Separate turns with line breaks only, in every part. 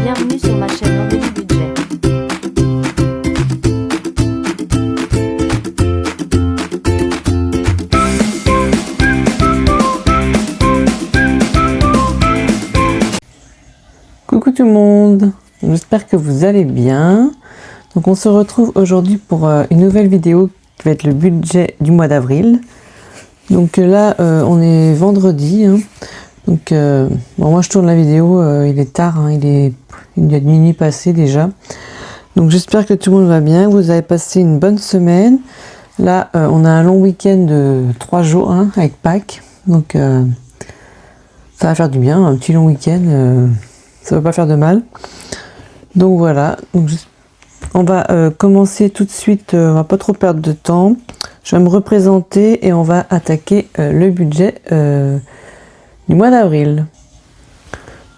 Bienvenue sur ma chaîne Aurélie Budget.
Coucou tout le monde, j'espère que vous allez bien. Donc on se retrouve aujourd'hui pour une nouvelle vidéo qui va être le budget du mois d'avril. Donc là on est vendredi, hein. Donc bon, moi je tourne la vidéo, il est tard, hein. Il y a de minuit passé déjà. Donc j'espère que tout le monde va bien, que vous avez passé une bonne semaine. Là on a un long week-end de 3 jours, hein, avec Pâques. Donc ça va faire du bien, un petit long week-end. Ça va pas faire de mal. Donc voilà. Donc, on va commencer tout de suite. On va pas trop perdre de temps. Je vais me représenter et on va attaquer le budget du mois d'avril.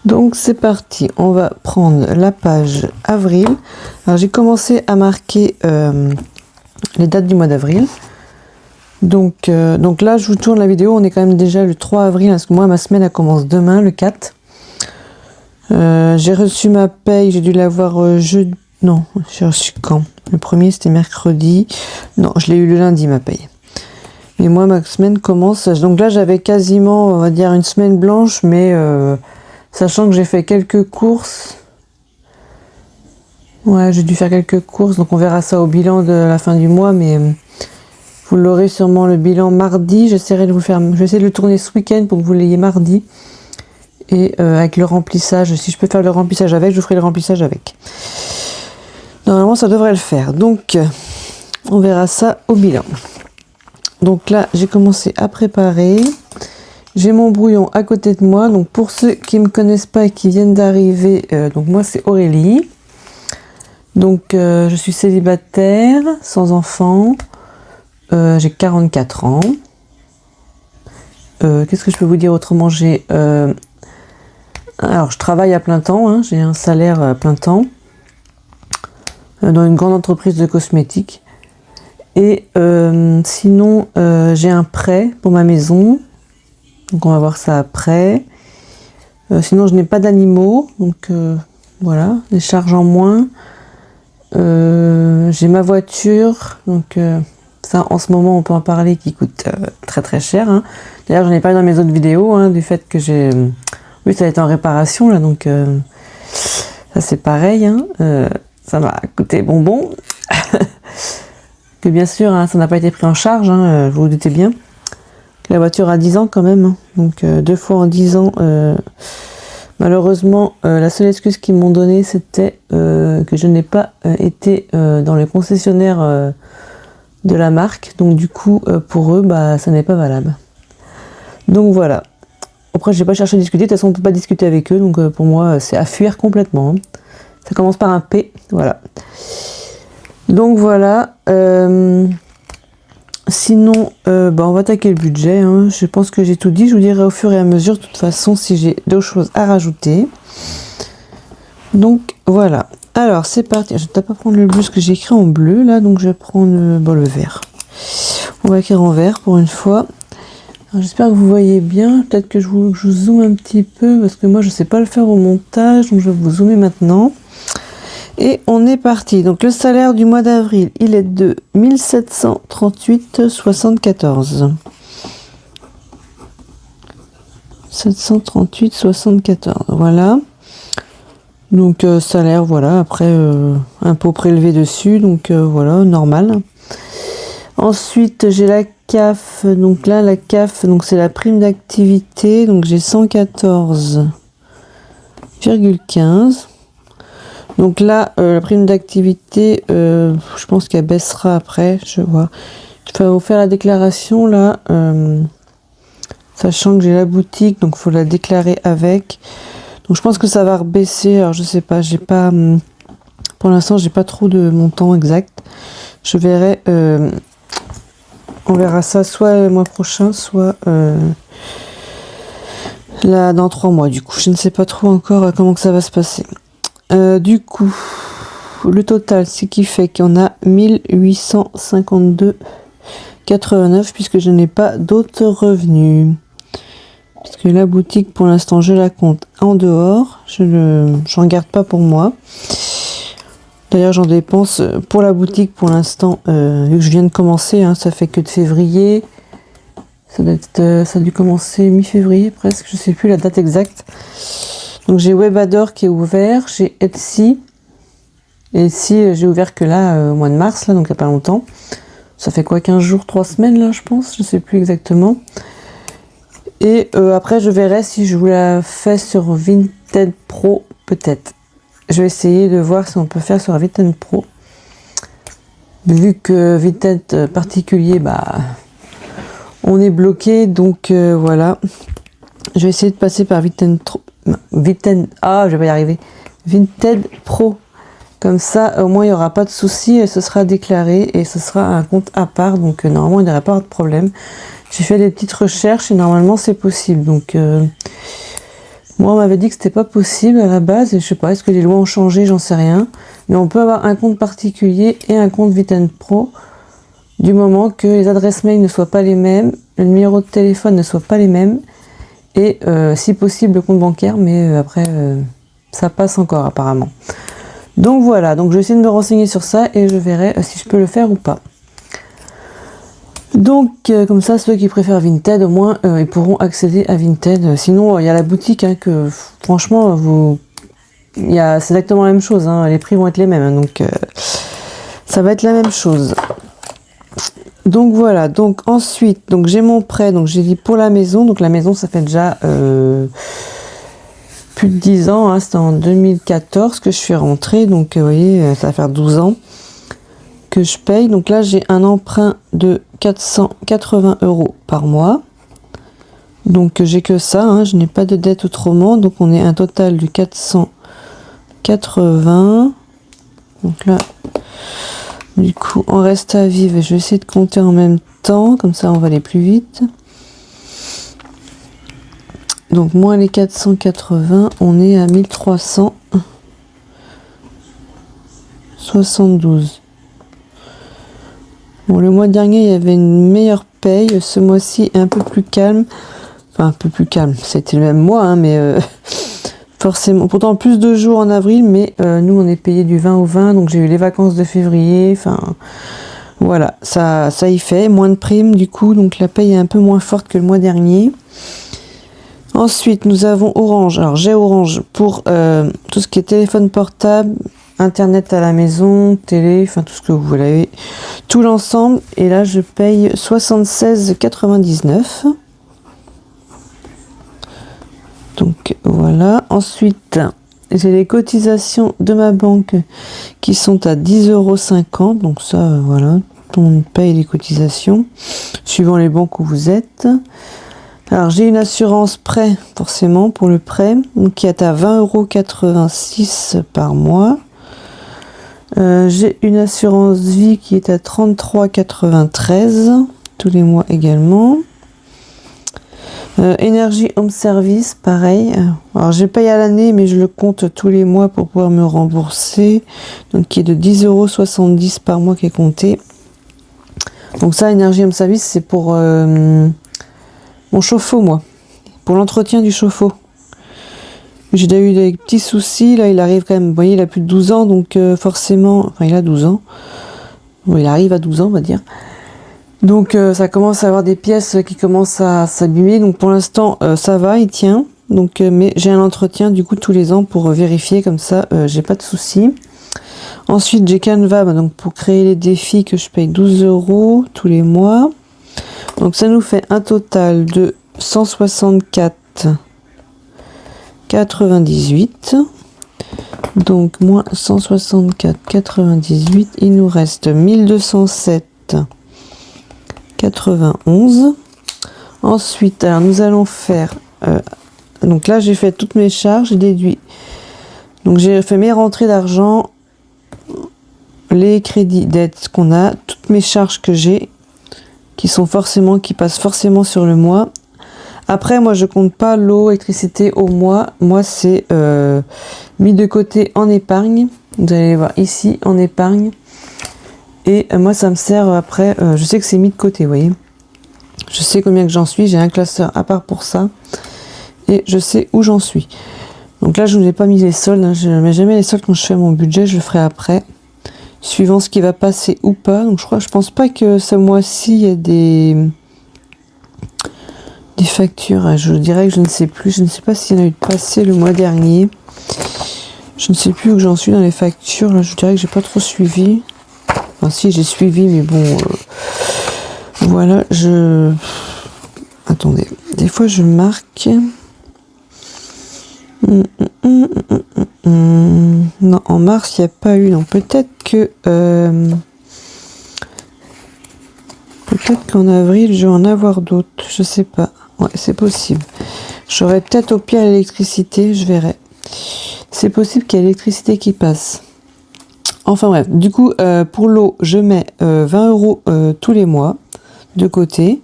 Donc c'est parti. On va prendre la page avril. Alors j'ai commencé à marquer les dates du mois d'avril. Donc là je vous tourne la vidéo. On est quand même déjà le 3 avril parce que moi ma semaine elle commence demain le 4. J'ai reçu ma paye, j'ai dû l'avoir jeudi. Non, j'ai reçu quand? Le premier c'était mercredi. Non, je l'ai eu le lundi ma paye. Et moi ma semaine commence. Donc là j'avais quasiment, on va dire, une semaine blanche, mais sachant que j'ai fait quelques courses. Ouais, j'ai dû faire quelques courses, donc on verra ça au bilan de la fin du mois, mais vous l'aurez sûrement le bilan mardi. J'essaierai de vous faire. Je vais essayer de le tourner ce week-end pour que vous l'ayez mardi. Et avec le remplissage, si je peux faire le remplissage avec, je ferai le remplissage avec. Normalement, ça devrait le faire. Donc, on verra ça au bilan. Donc là, j'ai commencé à préparer. J'ai mon brouillon à côté de moi. Donc, pour ceux qui ne me connaissent pas et qui viennent d'arriver, donc moi, c'est Aurélie. Donc, je suis célibataire, sans enfant. J'ai 44 ans. Qu'est-ce que je peux vous dire autrement? Alors, je travaille à plein temps, hein, j'ai un salaire à plein temps dans une grande entreprise de cosmétiques. Et sinon, j'ai un prêt pour ma maison. Donc, on va voir ça après. Sinon, je n'ai pas d'animaux. Donc, voilà, des charges en moins. J'ai ma voiture. Donc, ça, en ce moment, on peut en parler, qui coûte très très cher. Hein. D'ailleurs, j'en ai parlé dans mes autres vidéos, hein, du fait que j'ai... Oui, ça a été en réparation, là, donc ça c'est pareil, hein, ça m'a coûté bonbon. Que bien sûr, hein, ça n'a pas été pris en charge, hein, vous vous doutez bien. La voiture a 10 ans quand même, hein, donc 2 fois en 10 ans. Malheureusement, la seule excuse qu'ils m'ont donnée, c'était que je n'ai pas été dans le concessionnaire de la marque. Donc du coup, pour eux, bah, ça n'est pas valable. Donc voilà. Après, je n'ai pas cherché à discuter. De toute façon, on ne peut pas discuter avec eux. Donc, pour moi, c'est à fuir complètement. Hein. Ça commence par un P. Voilà. Donc, voilà. Sinon, on va attaquer le budget. Hein. Je pense que j'ai tout dit. Je vous dirai au fur et à mesure, de toute façon, si j'ai d'autres choses à rajouter. Donc, voilà. Alors, c'est parti. Je ne vais pas prendre le bleu, parce que j'ai écrit en bleu, là. Donc, je vais prendre le vert. On va écrire en vert pour une fois. J'espère que vous voyez bien. Peut-être que je vous zoome un petit peu parce que moi je sais pas le faire au montage, donc je vais vous zoomer maintenant. Et on est parti. Donc le salaire du mois d'avril, il est de 1738,74. 738,74. Voilà. Donc salaire, voilà. Après impôt prélevé dessus, donc voilà, normal. Ensuite, j'ai la CAF. Donc là, la CAF, donc c'est la prime d'activité. Donc j'ai 114,15. Donc là, la prime d'activité, je pense qu'elle baissera après. Je vois. Je vais vous faire la déclaration là, sachant que j'ai la boutique, donc il faut la déclarer avec. Donc je pense que ça va rebaisser. Alors je sais pas, j'ai pas. Pour l'instant, j'ai pas trop de montant exact. Je verrai. On verra ça soit le mois prochain, soit là dans 3 mois. Du coup, je ne sais pas trop encore comment que ça va se passer. Du coup, le total, c'est qui fait qu'il y en a 1852,89 puisque je n'ai pas d'autres revenus. Parce que la boutique, pour l'instant, je la compte en dehors. J'en garde pas pour moi. D'ailleurs, j'en dépense pour la boutique pour l'instant, vu que je viens de commencer. Hein, ça fait que de février. Ça a dû commencer mi-février presque. Je sais plus la date exacte. Donc, j'ai Webador qui est ouvert. J'ai Etsy. Et Etsy, j'ai ouvert que là, au mois de mars, là, donc il n'y a pas longtemps. Ça fait quoi, 15 jours, 3 semaines, là, je pense. Je sais plus exactement. Et après, je verrai si je vous la fais sur Vinted Pro, peut-être. Je vais essayer de voir si on peut faire sur Vinted Pro. Vu que Vinted particulier, bah, on est bloqué. Donc, voilà. Je vais essayer de passer par Vinted je vais y arriver. Vinted Pro. Comme ça, au moins, il n'y aura pas de souci. Et ce sera déclaré et ce sera un compte à part. Donc, normalement, il n'y aura pas de problème. J'ai fait des petites recherches et normalement c'est possible. Donc moi on m'avait dit que c'était pas possible à la base et je sais pas, est-ce que les lois ont changé, j'en sais rien. Mais on peut avoir un compte particulier et un compte Vinted Pro du moment que les adresses mail ne soient pas les mêmes, le numéro de téléphone ne soit pas les mêmes et si possible le compte bancaire, mais après ça passe encore apparemment. Donc voilà, donc je vais essayer de me renseigner sur ça et je verrai si je peux le faire ou pas. Donc, comme ça, ceux qui préfèrent Vinted, au moins, ils pourront accéder à Vinted. Sinon, il y a la boutique, hein, que franchement, c'est exactement la même chose. Hein, les prix vont être les mêmes, hein, donc ça va être la même chose. Donc voilà. Donc ensuite, donc j'ai mon prêt. Donc j'ai dit pour la maison. Donc la maison, ça fait déjà plus de 10 ans. Hein, c'était en 2014 que je suis rentrée. Donc vous voyez, ça va faire 12 ans. Que je paye. Donc là, j'ai un emprunt de 480 € par mois. Donc j'ai que ça, hein, je n'ai pas de dette autrement. Donc on est un total de 480. Donc là, du coup, on reste à vivre. Je vais essayer de compter en même temps, comme ça on va aller plus vite. Donc moins les 480, on est à 1372. Bon, le mois dernier, il y avait une meilleure paye. Ce mois-ci est un peu plus calme. Enfin, un peu plus calme. C'était le même mois, hein, mais forcément. Pourtant, plus de jours en avril, mais nous, on est payé du 20 au 20. Donc, j'ai eu les vacances de février. Enfin, voilà, ça y fait. Moins de primes, du coup. Donc, la paye est un peu moins forte que le mois dernier. Ensuite, nous avons Orange. Alors, j'ai Orange pour tout ce qui est téléphone portable, Internet à la maison, télé, enfin tout ce que vous voulez, tout l'ensemble. Et là, je paye 76,99. Donc voilà. Ensuite, j'ai les cotisations de ma banque qui sont à 10,50 €. Donc ça, voilà, on paye les cotisations suivant les banques où vous êtes. Alors j'ai une assurance prêt, forcément pour le prêt, donc qui est à 20,86 € par mois. J'ai une assurance vie qui est à 33,93 € tous les mois également. Énergie Home Service, pareil. Alors je paye à l'année, mais je le compte tous les mois pour pouvoir me rembourser. Donc qui est de 10,70 € par mois qui est compté. Donc ça, Énergie Home Service, c'est pour mon chauffe-eau, moi. Pour l'entretien du chauffe-eau. J'ai déjà eu des petits soucis, là il arrive quand même, vous voyez il a plus de 12 ans, donc forcément, enfin il a 12 ans, bon, il arrive à 12 ans on va dire, donc ça commence à avoir des pièces qui commencent à s'abîmer, donc pour l'instant ça va, il tient, donc mais j'ai un entretien du coup tous les ans pour vérifier, comme ça j'ai pas de soucis. Ensuite j'ai Canva, donc pour créer les défis que je paye 12 € tous les mois, donc ça nous fait un total de 164,98. Donc moins 164,98, il nous reste 1207,91. Ensuite, alors nous allons faire donc là j'ai fait toutes mes charges, j'ai déduit. Donc j'ai fait mes rentrées d'argent, les crédits dettes qu'on a, toutes mes charges que j'ai qui passent forcément sur le mois. Après, moi, je compte pas l'eau, l'électricité au mois. Moi, c'est mis de côté en épargne. Vous allez voir ici, en épargne. Et moi, ça me sert après. Je sais que c'est mis de côté, vous voyez. Je sais combien que j'en suis. J'ai un classeur à part pour ça. et je sais où j'en suis. Donc là, je n'ai pas mis les soldes, hein. Je ne mets jamais les soldes quand je fais mon budget, je le ferai après, suivant ce qui va passer ou pas. Donc je pense pas que ce mois-ci, il y a des factures. Je dirais que je ne sais plus, je ne sais pas s'il y en a eu de passé le mois dernier. Je ne sais plus où j'en suis dans les factures, là, je dirais que j'ai pas trop suivi. Enfin si, j'ai suivi, mais bon, voilà, attendez, des fois je marque... Non, en mars, il n'y a pas eu. Donc peut-être qu'en avril, je vais en avoir d'autres. Je sais pas. Ouais, c'est possible. J'aurai peut-être au pire l'électricité, je verrai. C'est possible qu'il y ait l'électricité qui passe. Enfin bref, du coup, pour l'eau, je mets 20 € tous les mois de côté.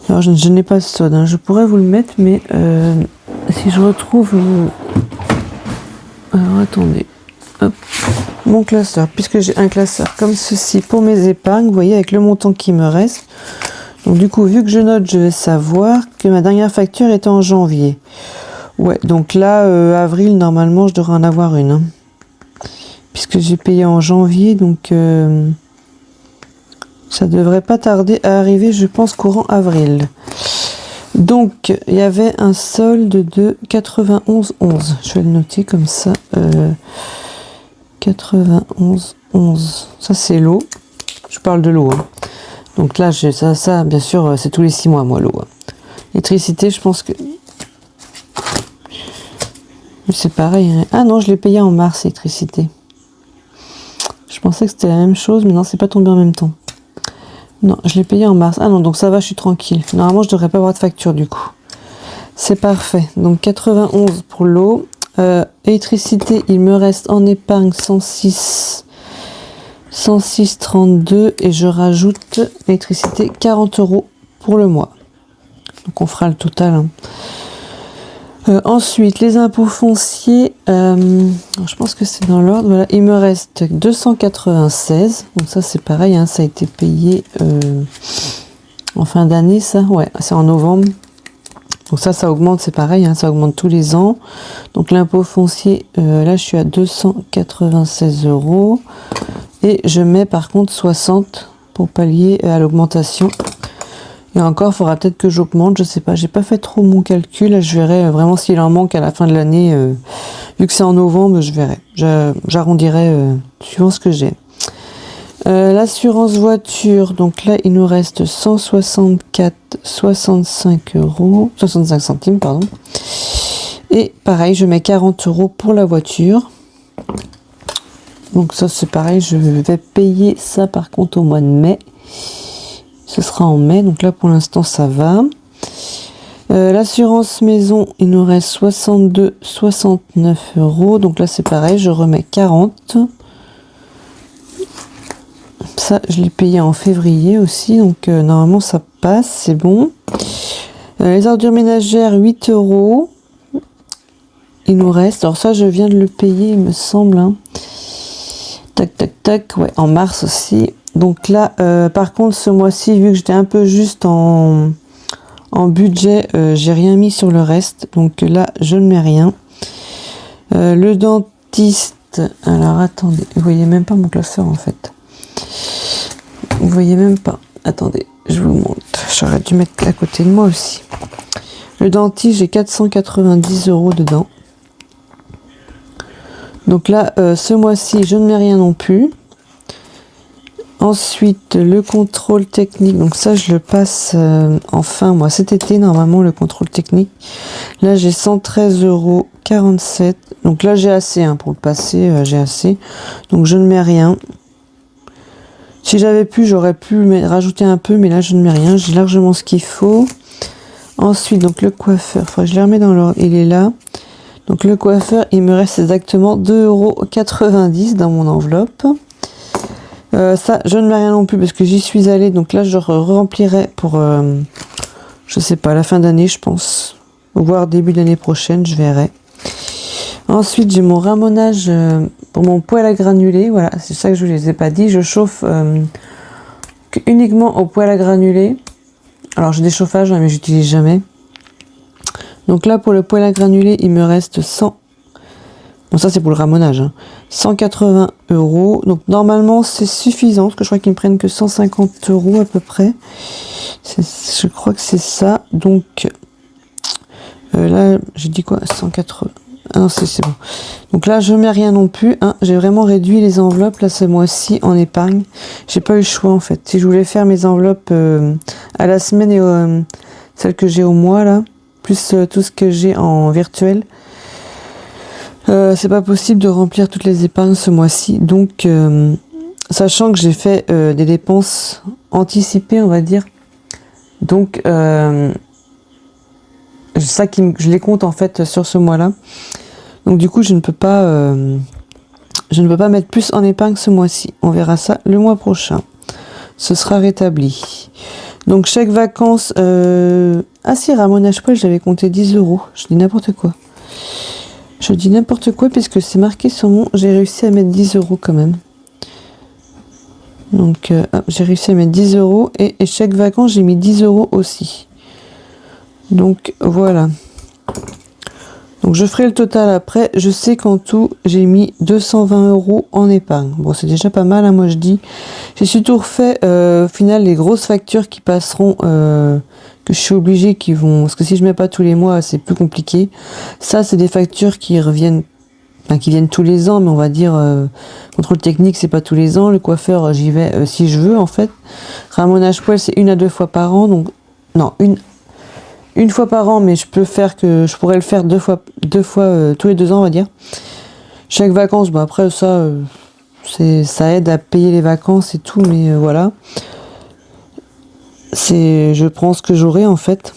Alors, je n'ai pas le solde, hein. Je pourrais vous le mettre, mais si je retrouve... Alors, attendez. Hop. Mon classeur, puisque j'ai un classeur comme ceci pour mes épargnes, vous voyez, avec le montant qui me reste. Donc, du coup, vu que je note, je vais savoir que ma dernière facture était en janvier. Ouais, donc là, avril, normalement, je devrais en avoir une. Hein. Puisque j'ai payé en janvier, donc... ça devrait pas tarder à arriver, je pense, courant avril. Donc, il y avait un solde de 91,11. Je vais le noter comme ça. 91,11. Ça, c'est l'eau. Je parle de l'eau. Hein. Donc là, ça, bien sûr, c'est tous les 6 mois, moi, l'eau. Hein. L'électricité, je pense que... C'est pareil. Hein. Ah non, je l'ai payé en mars, l'électricité. Je pensais que c'était la même chose, mais non, c'est pas tombé en même temps. Non, je l'ai payé en mars. Ah non, donc ça va, je suis tranquille. Normalement, je devrais pas avoir de facture du coup. C'est parfait. Donc 91 pour l'eau. Électricité, il me reste en épargne 106,32 et je rajoute électricité 40 € pour le mois. Donc on fera le total. Hein. Ensuite, les impôts fonciers, je pense que c'est dans l'ordre. Voilà, il me reste 296. Donc ça, c'est pareil, hein, ça a été payé en fin d'année, ça. Ouais, c'est en novembre. Donc ça augmente, c'est pareil, hein, ça augmente tous les ans. Donc l'impôt foncier, là, je suis à 296 €. Et je mets par contre 60 pour pallier à l'augmentation. Et encore, il faudra peut-être que j'augmente, je sais pas, j'ai pas fait trop mon calcul, je verrai vraiment s'il en manque à la fin de l'année, vu que c'est en novembre, je verrai, j'arrondirai suivant ce que j'ai. L'assurance voiture, donc là il nous reste 65 centimes, pardon. Et pareil, je mets 40 € pour la voiture. Donc ça c'est pareil, je vais payer ça par contre au mois de mai. Ce sera en mai, donc là pour l'instant ça va. L'assurance maison, il nous reste 62,69 €. Donc là c'est pareil, je remets 40. Ça, je l'ai payé en février aussi, donc normalement ça passe, c'est bon. Les ordures ménagères, 8 €. Il nous reste, alors ça je viens de le payer, il me semble. Hein. Tac, tac, tac, ouais, en mars aussi. Donc là, par contre, ce mois-ci, vu que j'étais un peu juste en budget, j'ai rien mis sur le reste. Donc là, je ne mets rien. Le dentiste, alors attendez, vous voyez même pas mon classeur en fait. Vous voyez même pas. Attendez, je vous montre. J'aurais dû mettre à côté de moi aussi. Le dentiste, j'ai 490 € dedans. Donc là, ce mois-ci, je ne mets rien non plus. Ensuite, le contrôle technique. Donc ça, je le passe en fin mois. Cet été, normalement, le contrôle technique. Là, j'ai 113,47 €. Donc là, j'ai assez hein, pour le passer. J'ai assez. Donc, je ne mets rien. Si j'avais pu, j'aurais pu rajouter un peu. Mais là, je ne mets rien. J'ai largement ce qu'il faut. Ensuite, donc le coiffeur. Faudrait que je le remette dans l'ordre. Il est là. Donc le coiffeur, il me reste exactement 2,90 € dans mon enveloppe. Ça, je ne mets rien non plus parce que j'y suis allée. Donc là, je remplirai pour, je sais pas, la fin d'année, je pense. Voire début d'année prochaine, je verrai. Ensuite, j'ai mon ramonage pour mon poêle à granulés. Voilà, c'est ça que je ne vous ai pas dit. Je chauffe uniquement au poêle à granulés. Alors, j'ai des chauffages, mais j'utilise jamais. Donc là, pour le poêle à granulés, il me reste 100. Bon, ça, c'est pour le ramonage. 180 €. Donc, normalement, c'est suffisant. Parce que je crois qu'ils me prennent que 150 € à peu près. Je crois que c'est ça. Donc, là, j'ai dit quoi? 180. Ah non, c'est bon. Donc là, je mets rien non plus. J'ai vraiment réduit les enveloppes là ce mois-ci en épargne. J'ai pas eu le choix en fait. Si je voulais faire mes enveloppes à la semaine et celles que j'ai au mois là, plus tout ce que j'ai en virtuel, c'est pas possible de remplir toutes les épargnes ce mois-ci. Donc, sachant que j'ai fait des dépenses anticipées, on va dire. Donc, je les compte en fait sur ce mois-là. Donc du coup, je ne peux pas mettre plus en épargne ce mois-ci. On verra ça le mois prochain. Ce sera rétabli. Donc chèque vacances. Ah si, ramonage poêle, j'avais compté 10 €. Je dis n'importe quoi. Puisque c'est marqué sur mon. J'ai réussi à mettre 10 € quand même. Donc j'ai réussi à mettre 10 € et chèque vacances, j'ai mis 10 € aussi. Donc voilà. Donc je ferai le total après. Je sais qu'en tout, j'ai mis 220 € en épargne. Bon, c'est déjà pas mal, hein, moi je dis. J'ai surtout refait au final les grosses factures qui passeront, que je suis obligée, qui vont. Parce que si je mets pas tous les mois, c'est plus compliqué. Ça, c'est des factures qui reviennent. Enfin, qui viennent tous les ans, mais on va dire contrôle technique, c'est pas tous les ans. Le coiffeur, j'y vais si je veux en fait. Ramonage poêle, c'est 1 à 2 fois par an. Donc non, une fois par an, mais je pourrais le faire deux fois tous les 2 ans, on va dire. Chaque vacances, bah après ça, ça aide à payer les vacances et tout, mais voilà. Je prends ce que j'aurai en fait.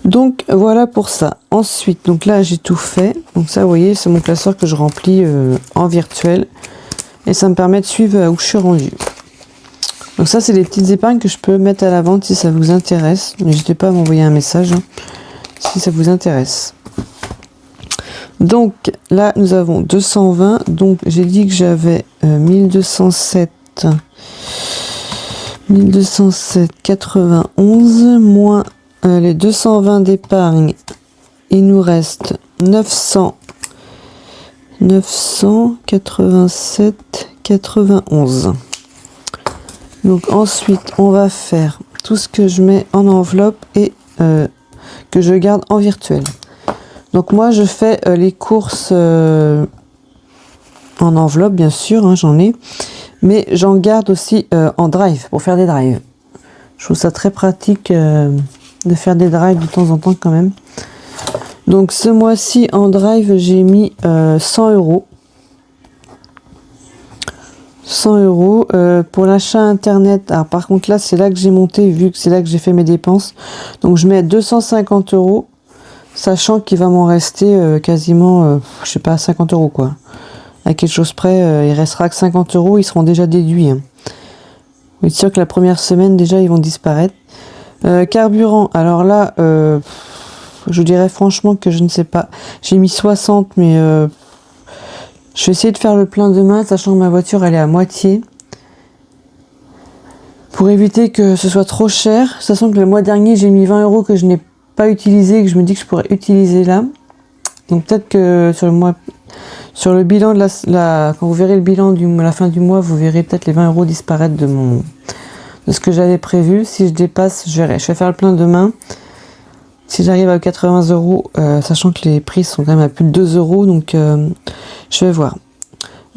Donc voilà pour ça. Ensuite, donc là j'ai tout fait. Donc ça, vous voyez, c'est mon classeur que je remplis en virtuel, et ça me permet de suivre où je suis rendu. Donc ça, c'est des petites épargnes que je peux mettre à la vente si ça vous intéresse. N'hésitez pas à m'envoyer un message si ça vous intéresse. Donc là, nous avons 220. Donc j'ai dit que j'avais 1207,91 moins les 220 d'épargne. Il nous reste 987,91. Donc ensuite, on va faire tout ce que je mets en enveloppe et que je garde en virtuel. Donc moi, je fais les courses en enveloppe, bien sûr, hein, j'en ai. Mais j'en garde aussi en drive, pour faire des drives. Je trouve ça très pratique de faire des drives de temps en temps quand même. Donc ce mois-ci, en drive, j'ai mis 100 €. 100 € pour l'achat internet. Alors par contre là, c'est là que j'ai monté, vu que c'est là que j'ai fait mes dépenses. Donc je mets 250 €, sachant qu'il va m'en rester quasiment, je sais pas, 50 € quoi. À quelque chose près, il restera que 50 €, ils seront déjà déduits. Hein. Oui, c'est sûr que la première semaine déjà, ils vont disparaître. Carburant, alors là, je dirais franchement que je ne sais pas. J'ai mis 60, mais je vais essayer de faire le plein demain, sachant que ma voiture, elle est à moitié. Pour éviter que ce soit trop cher. Sachant que le mois dernier, j'ai mis 20 € que je n'ai pas utilisé et que je me dis que je pourrais utiliser là. Donc peut-être que sur le bilan de quand vous verrez le bilan à la fin du mois, vous verrez peut-être les 20 € disparaître de ce que j'avais prévu. Si je dépasse, je verrai. Je vais faire le plein demain. Si j'arrive à 80 €, sachant que les prix sont quand même à plus de 2 €, donc je vais voir.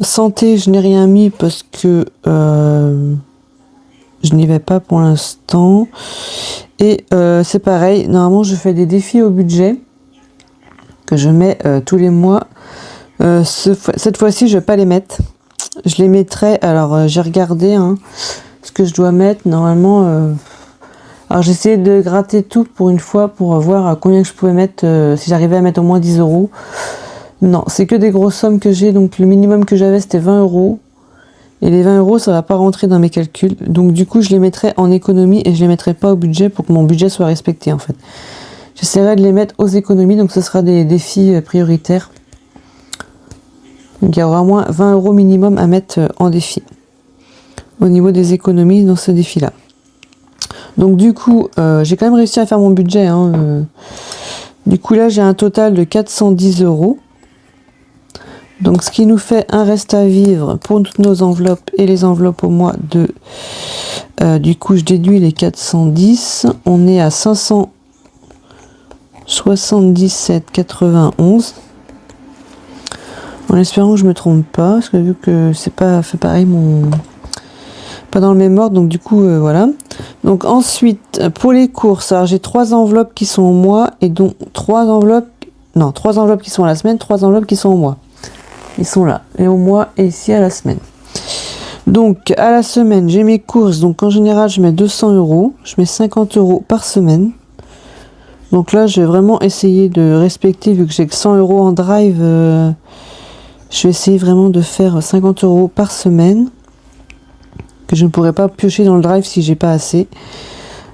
Santé, je n'ai rien mis parce que je n'y vais pas pour l'instant. Et c'est pareil, normalement je fais des défis au budget que je mets tous les mois. Cette fois-ci, je vais pas les mettre. Je les mettrai. Alors j'ai regardé ce que je dois mettre. Normalement, alors j'ai essayé de gratter tout pour une fois pour voir combien que je pouvais mettre, si j'arrivais à mettre au moins 10 €. Non, c'est que des grosses sommes que j'ai. Donc le minimum que j'avais, c'était 20 €. Et les 20 €, ça va pas rentrer dans mes calculs. Donc du coup, je les mettrai en économie et je les mettrai pas au budget pour que mon budget soit respecté en fait. J'essaierai de les mettre aux économies, donc ce sera des défis prioritaires. Donc il y aura au moins 20 € minimum à mettre en défi. Au niveau des économies dans ce défi-là. Donc du coup, j'ai quand même réussi à faire mon budget. Hein, Du coup là, j'ai un total de 410 €. Donc ce qui nous fait un reste à vivre pour toutes nos enveloppes et les enveloppes au mois de... du coup, je déduis les 410. On est à 577,91. En espérant que je me trompe pas, parce que vu que c'est pas fait pareil, pas dans le même ordre, donc du coup voilà. Donc ensuite pour les courses, alors j'ai 3 enveloppes qui sont au mois et dont 3 enveloppes qui sont à la semaine, 3 enveloppes qui sont au mois. Ils sont là, et au mois et ici à la semaine. Donc à la semaine, j'ai mes courses, donc en général je mets 200 €, je mets 50 € par semaine. Donc là je vais vraiment essayer de respecter, vu que j'ai que 100 € en drive, je vais essayer vraiment de faire 50 € par semaine, que je ne pourrais pas piocher dans le drive si j'ai pas assez.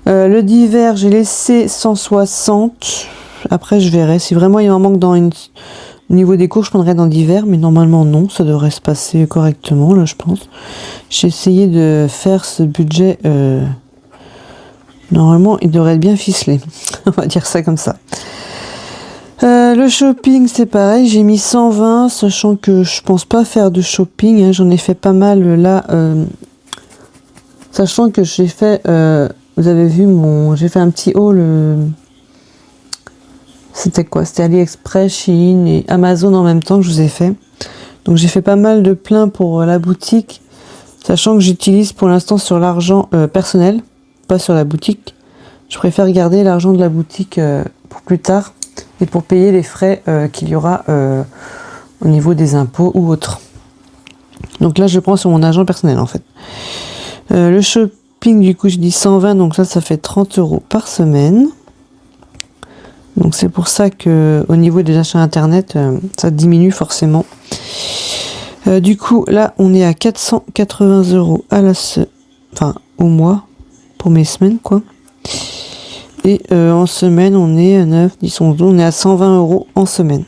Le d'hiver, j'ai laissé 160. Après, je verrai. Si vraiment il y a un manque au niveau des cours, je prendrai dans d'hiver, mais normalement non, ça devrait se passer correctement, là, je pense. J'ai essayé de faire ce budget. Normalement, il devrait être bien ficelé. On va dire ça comme ça. Le shopping, c'est pareil, j'ai mis 120, sachant que je pense pas faire de shopping, hein, j'en ai fait pas mal là, sachant que j'ai fait, vous avez vu j'ai fait un petit haul, c'était quoi? C'était AliExpress, Shein et Amazon en même temps que je vous ai fait. Donc j'ai fait pas mal de plein pour la boutique, sachant que j'utilise pour l'instant sur l'argent personnel, pas sur la boutique. Je préfère garder l'argent de la boutique pour plus tard. Et pour payer les frais qu'il y aura au niveau des impôts ou autres. Donc là, je prends sur mon argent personnel, en fait. Le shopping, du coup, je dis 120, donc ça fait 30 € par semaine. Donc c'est pour ça que au niveau des achats internet, ça diminue forcément. Du coup, là, on est à 480 € au mois, pour mes semaines, quoi. Et en semaine, on est à 9, 10, 11, 12, on est à 120 € en semaine.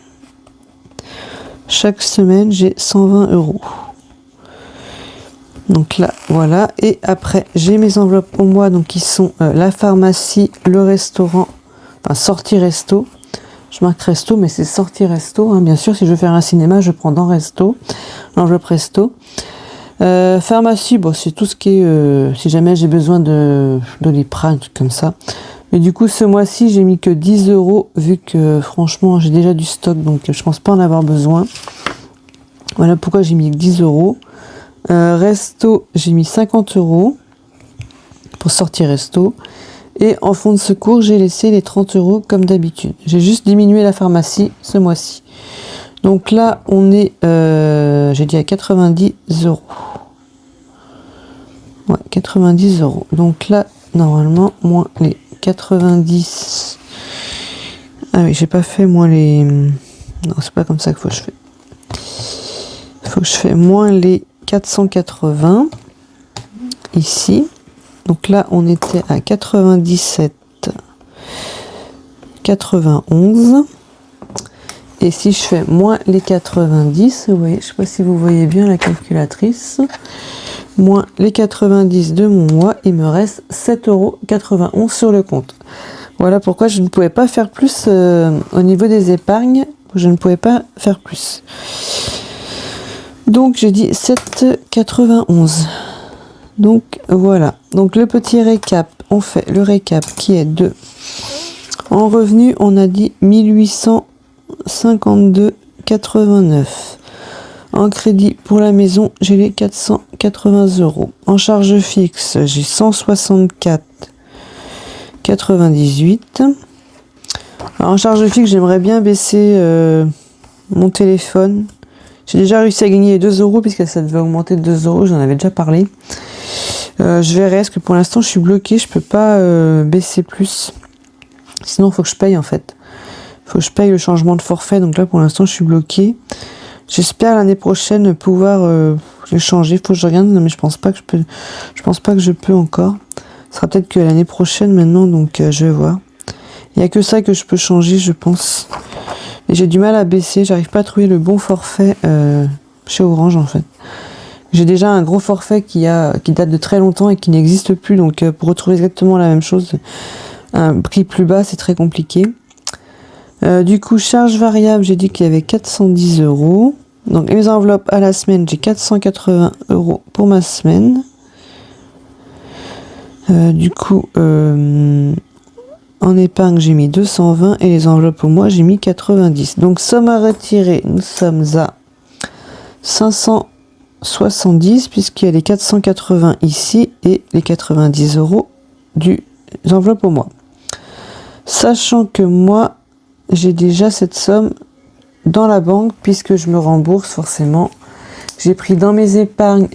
Chaque semaine, j'ai 120 €. Donc là, voilà. Et après, j'ai mes enveloppes au mois, donc qui sont la pharmacie, le restaurant, enfin sortie resto. Je marque resto, mais c'est sortie resto. Hein. Bien sûr, si je veux faire un cinéma, je prends dans resto, l'enveloppe resto. Pharmacie, bon, c'est tout ce qui est... si jamais j'ai besoin de Doliprane, un truc comme ça. Et du coup, ce mois-ci, j'ai mis que 10 €, vu que franchement, j'ai déjà du stock, donc je pense pas en avoir besoin. Voilà pourquoi j'ai mis que 10 €. Resto, j'ai mis 50 € pour sortir resto. Et en fond de secours, j'ai laissé les 30 € comme d'habitude. J'ai juste diminué la pharmacie ce mois-ci. Donc là, on est, j'ai dit à 90 €. Ouais, 90 €. Donc là, normalement, moins les 90. Ah oui, j'ai pas fait moins les... Non, c'est pas comme ça qu'il faut que je fais. Il faut que je fais moins les 480 ici. Donc là, on était à 97,91. Et si je fais moins les 90, vous voyez, je sais pas si vous voyez bien la calculatrice, moins les 90 de mon mois, il me reste 7,91 € sur le compte. Voilà pourquoi je ne pouvais pas faire plus au niveau des épargnes. Je ne pouvais pas faire plus. Donc j'ai dit 7,91. Donc voilà. Donc le petit récap, on fait le récap qui est de... En revenu, on a dit 1852,89. En crédit pour la maison, j'ai les 480 €. En charge fixe, j'ai 164,98. Alors en charge fixe, j'aimerais bien baisser mon téléphone. J'ai déjà réussi à gagner 2 € puisque ça devait augmenter de 2 €. J'en avais déjà parlé. Je verrai, parce que pour l'instant, je suis bloquée. Je peux pas baisser plus. Sinon, il faut que je paye en fait. Il faut que je paye le changement de forfait. Donc là, pour l'instant, je suis bloquée. J'espère l'année prochaine pouvoir le changer. Il faut que je regarde, mais je pense pas que je peux. Je pense pas que je peux encore. Ce sera peut-être que l'année prochaine maintenant, donc je vais voir. Il n'y a que ça que je peux changer, je pense. Et j'ai du mal à baisser. J'arrive pas à trouver le bon forfait chez Orange en fait. J'ai déjà un gros forfait qui date de très longtemps et qui n'existe plus, donc pour retrouver exactement la même chose, un prix plus bas, c'est très compliqué. Du coup, charge variable, j'ai dit qu'il y avait 410 €. Donc mes enveloppes à la semaine, j'ai 480 € pour ma semaine. Du coup, en épargne, j'ai mis 220 et les enveloppes au mois, j'ai mis 90. Donc somme à retirer, nous sommes à 570 puisqu'il y a les 480 ici et les 90 € du enveloppe au mois. Sachant que moi, j'ai déjà cette somme dans la banque puisque je me rembourse forcément. J'ai pris dans mes épargnes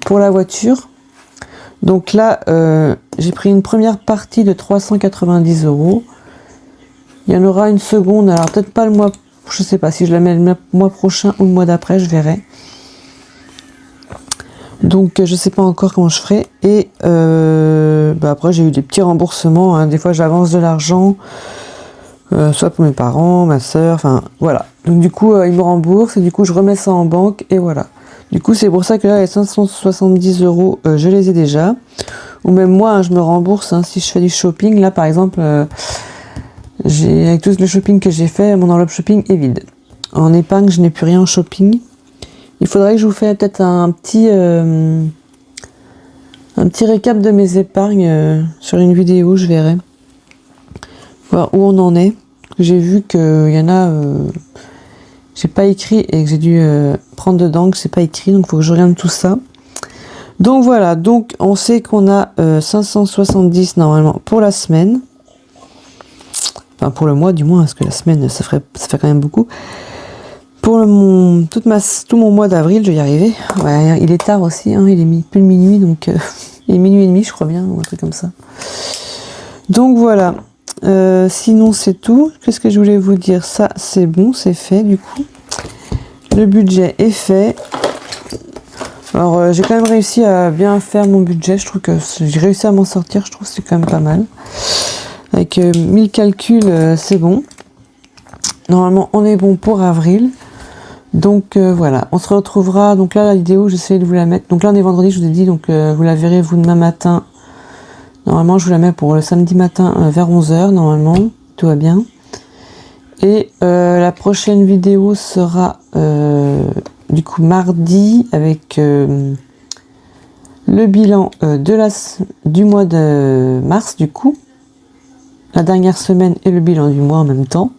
pour la voiture. Donc là, j'ai pris une première partie de 390 €. Il y en aura une seconde, alors peut-être pas le mois, je sais pas si je la mets le mois prochain ou le mois d'après, je verrai. Donc je sais pas encore comment je ferai. Et après j'ai eu des petits remboursements, hein. Des fois j'avance de l'argent, soit pour mes parents, ma soeur, enfin voilà. Donc du coup ils me remboursent et du coup je remets ça en banque et voilà. Du coup c'est pour ça que là les 570 €, je les ai déjà. Ou même moi hein, je me rembourse hein, si je fais du shopping. Là par exemple avec tout le shopping que j'ai fait, mon enveloppe shopping est vide. En épargne je n'ai plus rien en shopping. Il faudrait que je vous fasse peut-être un petit récap de mes épargnes sur une vidéo, je verrai. Voir où on en est. J'ai vu qu'il y en a, j'ai pas écrit et que j'ai dû prendre dedans, que c'est pas écrit, donc il faut que je regarde tout ça. Donc voilà, donc on sait qu'on a 570 normalement pour la semaine. Enfin pour le mois du moins, parce que la semaine ça fait quand même beaucoup. Pour tout mon mois d'avril, je vais y arriver. Ouais, il est tard aussi, hein, il est plus de minuit, donc il est minuit et demi, je crois bien, ou un truc comme ça. Donc voilà. Sinon c'est tout. Qu'est-ce que je voulais vous dire? Ça c'est bon, c'est fait du coup. Le budget est fait. Alors j'ai quand même réussi à bien faire mon budget. Je trouve que j'ai réussi à m'en sortir. Je trouve que c'est quand même pas mal. Avec 1000 calculs, c'est bon. Normalement on est bon pour avril. Donc voilà, on se retrouvera. Donc là la vidéo, j'essaie de vous la mettre. Donc là on est vendredi, je vous ai dit. Donc vous la verrez vous demain matin. Normalement, je vous la mets pour le samedi matin vers 11 h. Normalement, tout va bien. Et la prochaine vidéo sera du coup mardi avec le bilan du mois de mars du coup. La dernière semaine et le bilan du mois en même temps.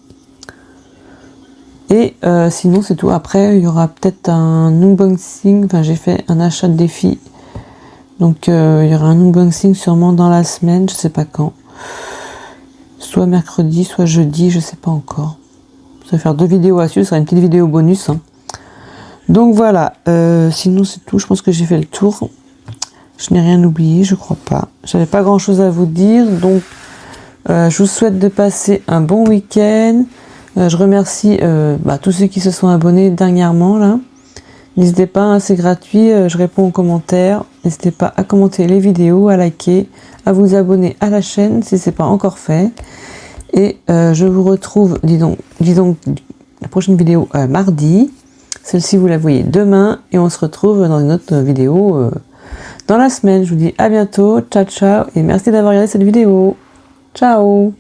Et sinon, c'est tout. Après, il y aura peut-être un unboxing. Enfin, j'ai fait un achat de défi. Donc il y aura un unboxing sûrement dans la semaine, je sais pas quand. Soit mercredi, soit jeudi, je sais pas encore. Ça va faire 2 vidéos à suivre, ce sera une petite vidéo bonus. Hein. Donc voilà, sinon c'est tout, je pense que j'ai fait le tour. Je n'ai rien oublié, je crois pas. J'avais pas grand chose à vous dire, donc je vous souhaite de passer un bon week-end. Je remercie tous ceux qui se sont abonnés dernièrement là. N'hésitez pas, hein, c'est gratuit, je réponds aux commentaires. N'hésitez pas à commenter les vidéos, à liker, à vous abonner à la chaîne si ce n'est pas encore fait. Et je vous retrouve, dis donc, la prochaine vidéo mardi. Celle-ci, vous la voyez demain. Et on se retrouve dans une autre vidéo dans la semaine. Je vous dis à bientôt, ciao ciao, et merci d'avoir regardé cette vidéo. Ciao!